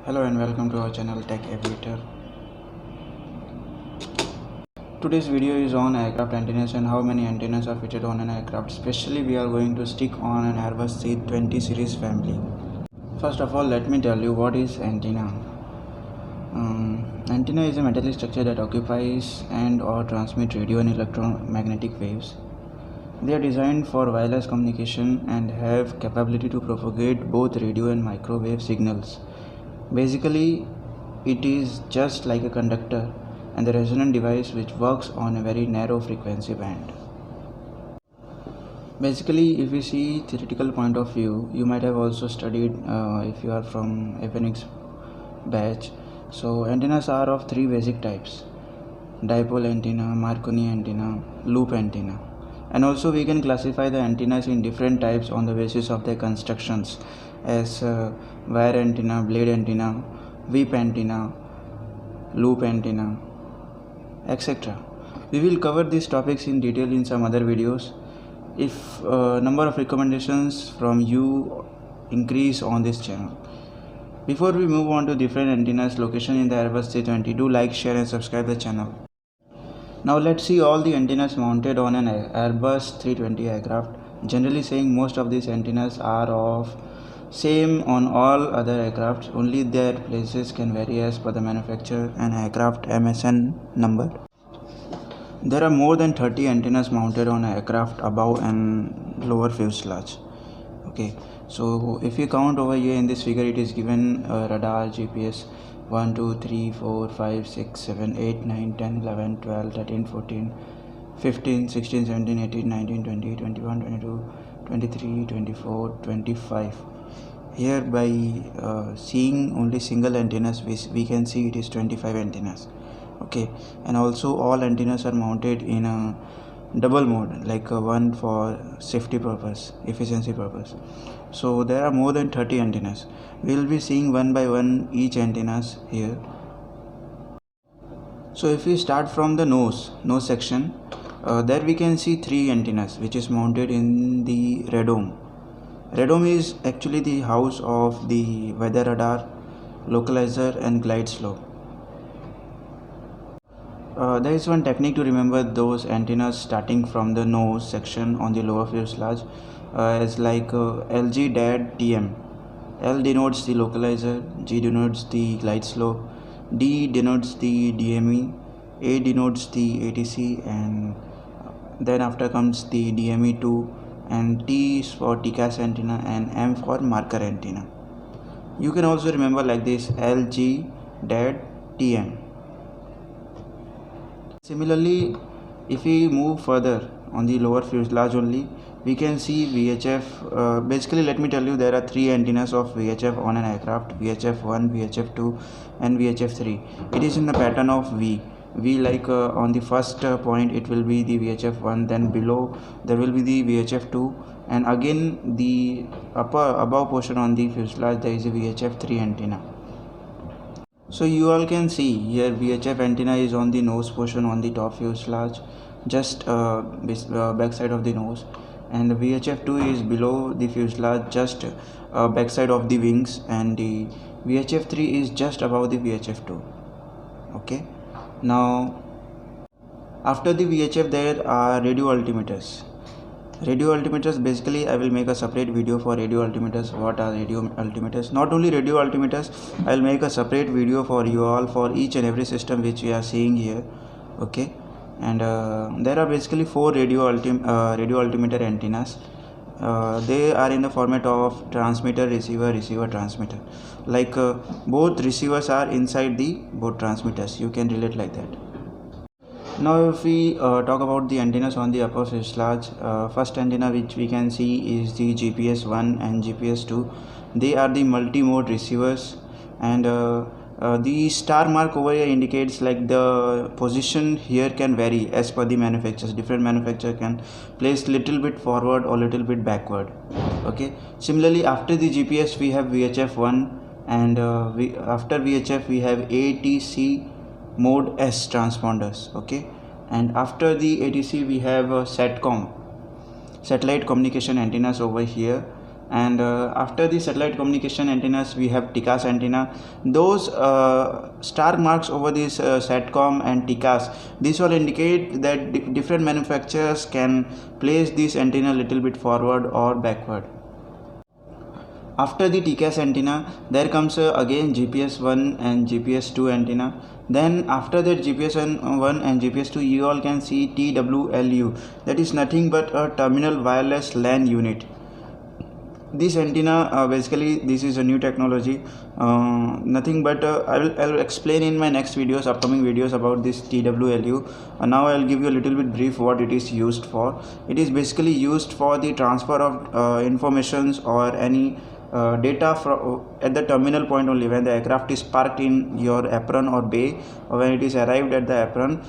Hello and welcome to our channel Tech Aviator. Today's video is on aircraft antennas and how many antennas are fitted on an aircraft. Especially we are going to stick on an Airbus C20 series family. First of all, let me tell you what is antenna. Antenna is a metallic structure that occupies and or transmits radio and electromagnetic waves. They are designed for wireless communication and have capability to propagate both radio and microwave signals. Basically, it is just like a conductor and the resonant device which works on a very narrow frequency band. Basically, if we see theoretical point of view, you might have also studied if you are from avionics batch. So antennas are of three basic types: dipole antenna, Marconi antenna, loop antenna. And also we can classify the antennas in different types on the basis of their constructions as wire antenna, blade antenna, whip antenna, loop antenna, etc. We will cover these topics in detail in some other videos if number of recommendations from you increase on this channel. Before we move on to different antennas location in the Airbus C20, do like, share and subscribe the channel. Now let's see all the antennas mounted on an Airbus 320 aircraft. Generally saying, most of these antennas are of same on all other aircraft, only their places can vary as per the manufacturer and aircraft MSN number. There are more than 30 antennas mounted on aircraft above and lower fuselage. Okay, so if you count over here in this figure, it is given radar, GPS 1, 2, 3, 4, 5, 6, 7, 8, 9, 10, 11, 12, 13, 14, 15, 16, 17, 18, 19, 20, 21, 22, 23, 24, 25. Here by seeing only single antennas, we can see it is 25 antennas. Okay, and also all antennas are mounted in a double mode, like one for safety purpose, efficiency purpose. So there are more than 30 antennas. We will be seeing one by one each antennas here. So if we start from the nose section, there we can see three antennas which is mounted in the radome. Radome is actually the house of the weather radar, localizer and glideslope. There is one technique to remember those antennas starting from the nose section on the lower fuselage as like LG DAD TM. L denotes the localizer, G denotes the glideslope, D denotes the DME, A denotes the ATC, and then after comes the DME2, and T is for tcas antenna and M for marker antenna. You can also remember like this: LG DAD TM. Similarly, if we move further on the lower fuselage only, we can see VHF. Basically, let me tell you, there are three antennas of VHF on an aircraft: VHF1, VHF2 and VHF3. It is in the pattern of V. Like on the first point it will be the VHF1, then below there will be the VHF2, and again the above portion on the fuselage there is a VHF3 antenna. So you all can see here VHF antenna is on the nose portion on the top fuselage, just back side of the nose, and the VHF2 is below the fuselage, just back side of the wings, and the VHF3 is just above the VHF2. Okay, now after the VHF there are radio altimeters. Radio altimeters, basically I will make a separate video for radio altimeters. What are radio altimeters? Not only radio altimeters, I will make a separate video for you all for each and every system which we are seeing here. Okay, and there are basically four radio altimeter antennas. They are in the format of transmitter, receiver, receiver, transmitter. Like both receivers are inside the both transmitters. You can relate like that. Now if we talk about the antennas on the upper fuselage, first antenna which we can see is the GPS1 and GPS2. They are the multi-mode receivers, and the star mark over here indicates like the position here can vary as per the manufacturers. Different manufacturer can place little bit forward or little bit backward. Okay, similarly after the GPS we have VHF1, and after VHF we have ATC mode S transponders. Okay, and after the ATC we have satcom, satellite communication antennas over here, And after the satellite communication antennas, we have tcas antenna. Those star marks over this satcom and tcas, this will indicate that different manufacturers can place this antenna a little bit forward or backward. After the tcas antenna, there comes again GPS 1 and GPS 2 antenna. Then after that GPS 1 and GPS 2, you all can see twlu, that is nothing but a terminal wireless LAN unit. This antenna, basically this is a new technology, nothing but I'll explain in my next videos, upcoming videos, about this twlu. Now I'll give you a little bit brief what it is used for. It is basically used for the transfer of informations or any data from at the terminal point only. When the aircraft is parked in your apron or bay, or when it is arrived at the apron,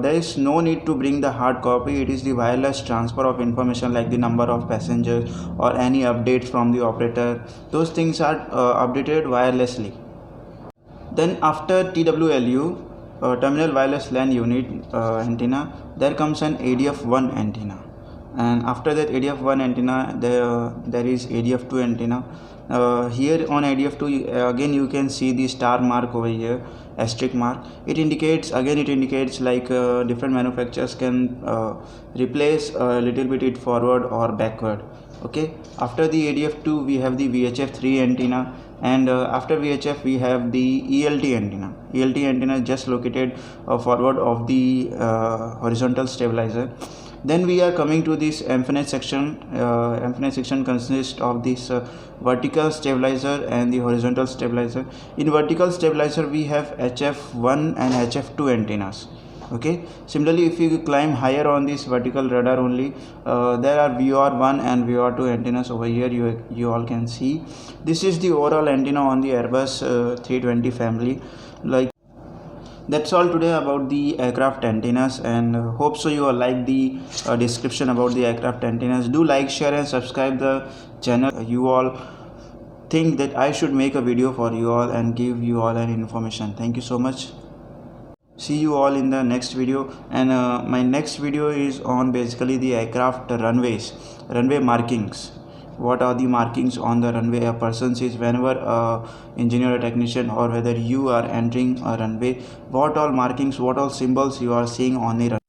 there is no need to bring the hard copy. It is the wireless transfer of information like the number of passengers or any updates from the operator. Those things are updated wirelessly. Then after twlu, terminal wireless LAN unit antenna, there comes an ADF1 antenna. And after that ADF1 antenna, there is ADF2 antenna. Here on ADF2, again you can see the star mark over here, asterisk mark. It indicates like different manufacturers can replace a little bit it forward or backward. Okay, after the ADF2 we have the VHF3 antenna, and after VHF we have the ELT antenna. ELT antenna is just located forward of the horizontal stabilizer. Then we are coming to this emphasis section. Emphasis section consists of this vertical stabilizer and the horizontal stabilizer. In vertical stabilizer we have HF1 and HF2 antennas. Okay, similarly if you climb higher on this vertical radar only, there are VOR1 and VOR2 antennas over here. You all can see this is the overall antenna on the Airbus 320 family. Like, that's all today about the aircraft antennas, and hope so you all like the description about the aircraft antennas. Do like, share and subscribe the channel. You all think that I should make a video for you all and give you all an information. Thank you so much. See you all in the next video. And my next video is on basically the aircraft runway markings. What are the markings on the runway a person sees whenever engineer or technician, or whether you are entering a runway, what all markings, what all symbols you are seeing on the runway.